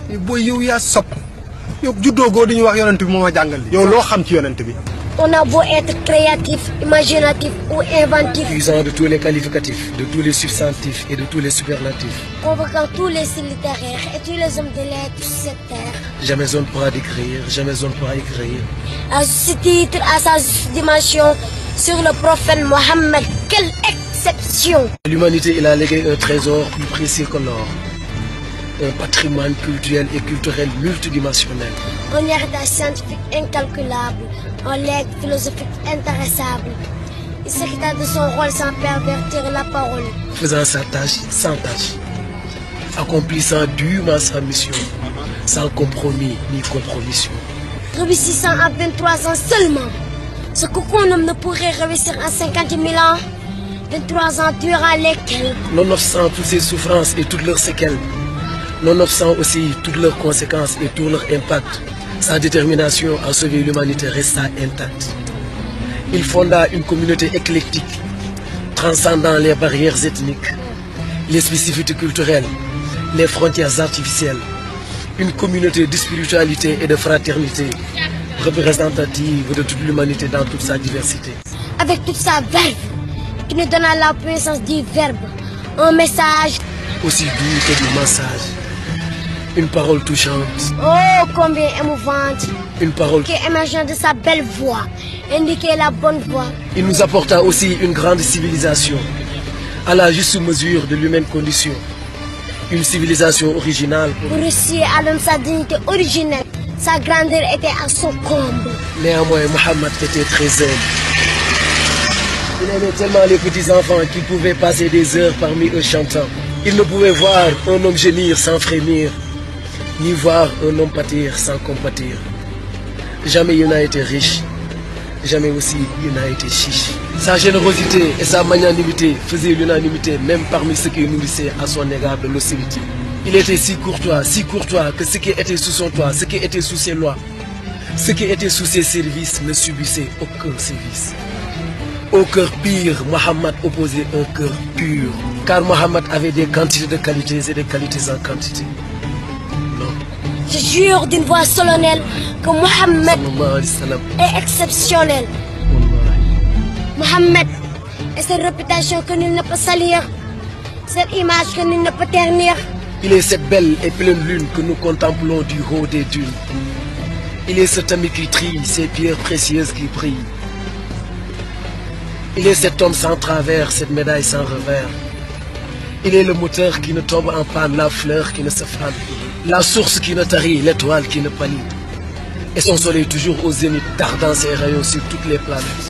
booy yow yaa sopp yow juddoo goo di ñu wax yonent bi moo ma jàngal li yow loo xam ci yonent bi. On a beau être créatif, imaginatif ou inventif, usant de tous les qualificatifs, de tous les substantifs et de tous les superlatifs. convoquant tous les styles littéraires et tous les hommes de lettres sur cette terre. Jamais on ne pourra décrire, jamais on ne pourra écrire. À ce titre, à sa juste dimension, sur le prophète Mohammed, quelle exception! L'humanité, il a légué un trésor plus précieux que l'or. Un patrimoine culturel et culturel multidimensionnel. Un héritage scientifique incalculable, un legs philosophique intéressable. Il s'acquitta de son rôle sans pervertir la parole. Faisant sa tâche sans tâche. Accomplissant dûment sa mission, sans compromis ni compromission. Réussissant à 23 ans seulement, ce qu'aucun homme ne pourrait réussir en 50 000 ans. 23 ans durant lesquels, Nonobstant toutes ses souffrances et toutes leurs séquelles, nonobstant aussi toutes leurs conséquences et tout leur impact, sa détermination à sauver l'humanité resta intacte. Il fonda une communauté éclectique, transcendant les barrières ethniques, les spécificités culturelles, les frontières artificielles. Une communauté de spiritualité et de fraternité, représentative de toute l'humanité dans toute sa diversité. avec toute sa verve, qui nous donne la puissance du verbe, un message, Aussi doux que du massage. Une parole touchante, oh combien émouvante, une parole. qui émergeant de sa belle voix, indiquait la bonne voie. Il nous apporta aussi une grande civilisation, à la juste mesure de l'humaine condition. Une civilisation originale. Pour réussir à l'homme sa dignité originelle, sa grandeur était à son comble. Néanmoins, Mohammed était très humble. Il aimait tellement les petits enfants qu'il pouvait passer des heures parmi eux chantant. Il ne pouvait voir un homme gémir sans frémir, ni voir un homme pâtir sans compatir. Jamais il n'a été riche, jamais aussi il n'a été chiche. Sa générosité et sa magnanimité faisaient l'unanimité même parmi ceux qui nourrissaient à son égard de l'hostilité. Il était si courtois que ce qui était sous son toit, ce qui était sous ses lois, ce qui était sous ses services ne subissait aucun service. Au cœur pire, Mohammed opposait un cœur pur, car Mohammed avait des quantités de qualités et des qualités en quantité. Non. Je jure d'une voix solennelle que Mohammed Sallallahu alayhi wa sallam. est exceptionnel. Mohammed est cette réputation que nul ne peut salir, cette image que nul ne peut ternir. Il est cette belle et pleine lune que nous contemplons du haut des dunes. Il est cet ami qui trille ces pierres précieuses qui brillent. Il est cet homme sans travers, cette médaille sans revers. Il est le moteur qui ne tombe en panne, la fleur qui ne se fane, la source qui ne tarit, l'étoile qui ne pâlit. Et son soleil toujours au zénith, tardant ses rayons sur toutes les planètes.